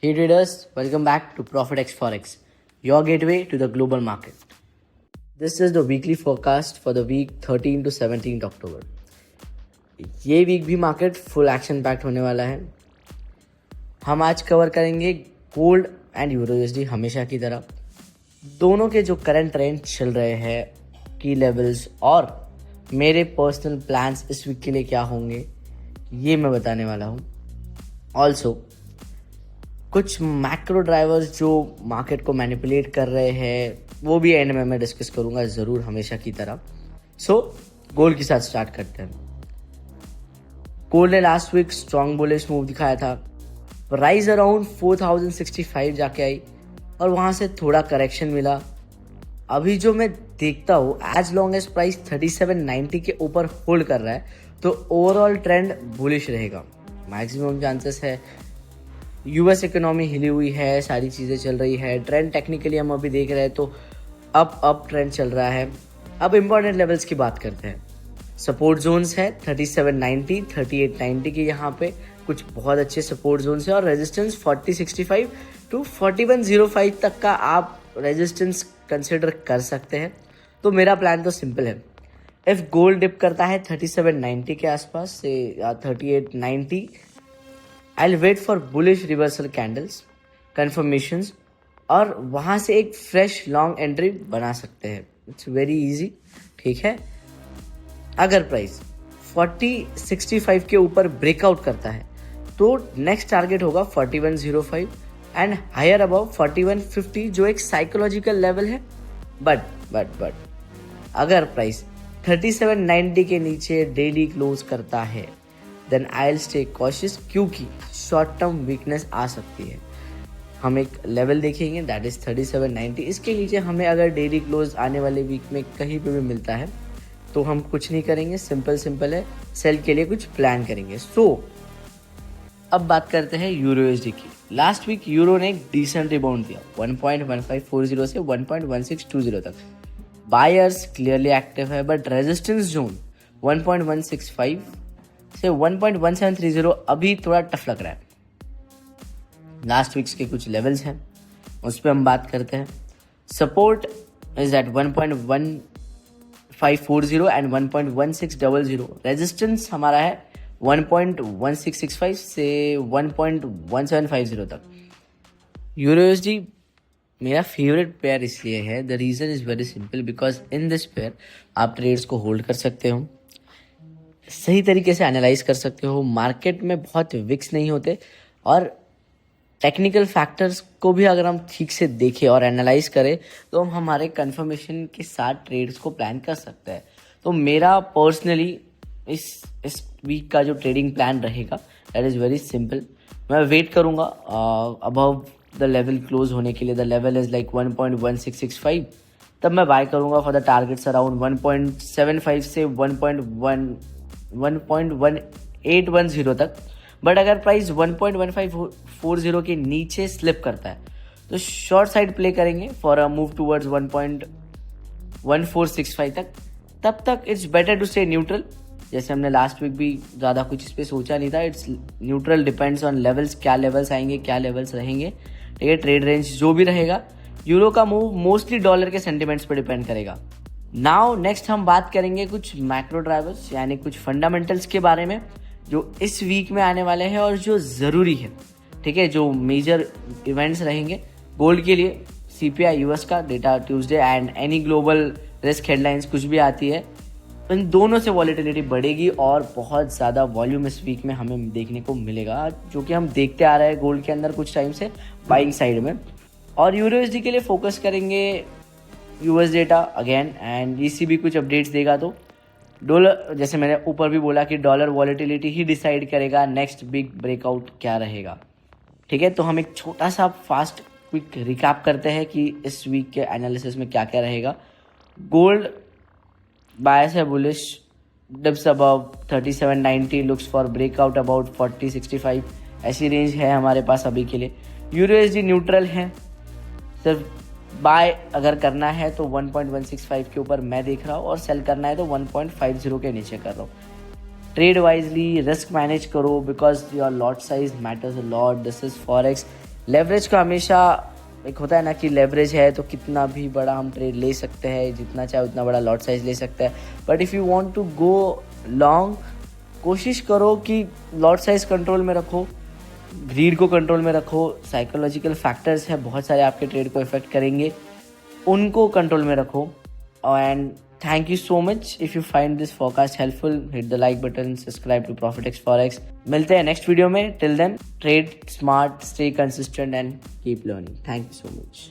Hey traders, welcome back to ProfitX Forex, your gateway to the global market. This is the weekly forecast for the week 13 to 17 October. ये week भी market full action pact होने वाला है. हम आज cover करेंगे gold and euro USD हमेशा की तरह. दोनों के जो करंट ट्रेंड चल रहे हैं, की लेवल्स और मेरे पर्सनल प्लान्स इस वीक के लिए क्या होंगे, ये मैं बताने वाला हूँ. ऑल्सो कुछ मैक्रो ड्राइवर्स जो मार्केट को मैनिपुलेट कर रहे हैं वो भी एंड में मैं डिस्कस करूंगा ज़रूर हमेशा की तरह. सो गोल्ड के साथ स्टार्ट करते हैं. गोल्ड ने last week strong bullish move दिखाया था. प्राइस अराउंड 4065 जाके आई और वहाँ से थोड़ा करेक्शन मिला. अभी जो मैं देखता हूँ, एज लॉन्ग एज प्राइस 3790 के ऊपर होल्ड कर रहा है तो ओवरऑल ट्रेंड बुलिश रहेगा. मैक्सिमम चांसेस है. यूएस इकोनॉमी हिली हुई है, सारी चीज़ें चल रही है. ट्रेंड टेक्निकली हम अभी देख रहे हैं तो अप ट्रेंड चल रहा है. अब इम्पॉर्टेंट लेवल्स की बात करते हैं. सपोर्ट जोन्स है 3790, 3890 के. यहाँ पे कुछ बहुत अच्छे सपोर्ट जोन्स है और रेजिस्टेंस 4065 टू 4105 तक का आप रेजिस्टेंस कंसिडर कर सकते हैं. तो मेरा प्लान तो सिंपल है. इफ गोल्ड डिप करता है 3790 के आसपास से या 3890, I'll wait for bullish reversal candles, confirmations और वहाँ से एक फ्रेश लॉन्ग एंट्री बना सकते हैं. It's very easy. ठीक है. अगर प्राइस 4065 के ऊपर ब्रेकआउट करता है तो नेक्स्ट टारगेट होगा 4105 एंड हायर अबव 4150 जो एक साइकोलॉजिकल लेवल है. बट अगर प्राइस 3790 के नीचे डेली क्लोज करता है then I will stay cautious, क्योंकि शॉर्ट टर्म वीकनेस आ सकती है. हम एक लेवल देखेंगे दैट इज 3790. इसके नीचे हमें अगर डेली क्लोज आने वाले वीक में कहीं पे भी मिलता है तो हम कुछ नहीं करेंगे. सिंपल है. सेल के लिए कुछ प्लान करेंगे. सो अब बात करते हैं यूरो यूएसडी की. लास्ट वीक यूरो ने एक डिसेंट रिबाउंड दिया 1.1540 से 1.1620 तक. बायर्स क्लियरली एक्टिव है बट रेजिस्टेंस जोन 1.165 से 1.1730 अभी थोड़ा टफ लग रहा है. लास्ट वीक्स के कुछ लेवल्स हैं उस पर हम बात करते हैं. Support is at 1.1540 and 1.1600. Resistance हमारा है 1.1665 से 1.1750 तक. यूरो यूएसडी मेरा फेवरेट पेयर इसलिए है. The reason is very simple, because in this pair आप ट्रेड्स को होल्ड कर सकते हो, सही तरीके से एनालाइज कर सकते हो. मार्केट में बहुत विक्स नहीं होते और टेक्निकल फैक्टर्स को भी अगर हम ठीक से देखें और एनालाइज करें तो हम हमारे कंफर्मेशन के साथ ट्रेड्स को प्लान कर सकते हैं. तो मेरा पर्सनली इस वीक का जो ट्रेडिंग प्लान रहेगा दैट इज़ वेरी सिंपल. मैं वेट करूँगा अबव द लेवल क्लोज होने के लिए. The level is like 1.1665. तब मैं बाय करूँगा फॉर द टारगेट्स अराउंड 1.75 से 1.1810 तक. बट अगर प्राइस 1.1540 के नीचे स्लिप करता है तो शॉर्ट साइड प्ले करेंगे फॉर अ मूव टूवर्ड्स 1.1465 तक. तब तक it's better to stay neutral. जैसे हमने लास्ट वीक भी ज़्यादा कुछ इस पर सोचा नहीं था. It's neutral, depends on levels. क्या लेवल्स आएंगे, क्या लेवल्स रहेंगे. ठीक है. ट्रेड रेंज जो भी रहेगा. यूरो का मूव मोस्टली डॉलर के सेंटिमेंट्स पर डिपेंड करेगा. नाउ नेक्स्ट हम बात करेंगे कुछ मैक्रो ड्राइवर्स यानी कुछ फंडामेंटल्स के बारे में जो इस वीक में आने वाले हैं और जो ज़रूरी है. ठीक है. जो मेजर इवेंट्स रहेंगे गोल्ड के लिए. सीपीआई यूएस का data Tuesday and any global risk headlines कुछ भी आती है, इन दोनों से वॉलेटिलिटी बढ़ेगी और बहुत ज़्यादा वॉल्यूम इस वीक में हमें देखने को मिलेगा, जो कि हम देखते आ रहे हैं गोल्ड के अंदर कुछ टाइम से बाइंग साइड में. और यूरो यूएसडी के लिए फोकस करेंगे US data again and ECB कुछ अपडेट्स देगा तो डॉलर, जैसे मैंने ऊपर भी बोला कि डॉलर वॉलेटिलिटी ही डिसाइड करेगा नेक्स्ट बिग ब्रेकआउट क्या रहेगा. ठीक है. तो हम एक छोटा सा फास्ट क्विक रिकैप करते हैं कि इस वीक के एनालिसिस में क्या क्या रहेगा. गोल्ड बायस है bullish. Dips above 3790, looks for breakout about 4065. ऐसी रेंज है हमारे पास अभी के लिए. यूरो यूएसडी न्यूट्रल है. सिर्फ बाय अगर करना है तो 1.165 के ऊपर मैं देख रहा हूँ और सेल करना है तो 1.50 के नीचे कर रहा हूँ. ट्रेड वाइजली, रिस्क मैनेज करो because your lot size matters a lot. This is forex. Leverage का हमेशा एक होता है ना कि लेवरेज है तो कितना भी बड़ा हम ट्रेड ले सकते हैं, जितना चाहे उतना बड़ा लॉट साइज ले सकते हैं. But if you want to go long, कोशिश करो कि लॉट साइज कंट्रोल में रखो, ग्रीड को कंट्रोल में रखो. साइकोलॉजिकल फैक्टर्स हैं बहुत सारे आपके ट्रेड को इफेक्ट करेंगे, उनको कंट्रोल में रखो. And thank you so much. If you find this forecast helpful, hit the like button, subscribe to Profitex forex. मिलते हैं नेक्स्ट वीडियो में. Till then, trade smart, stay consistent and keep learning. Thank you so much.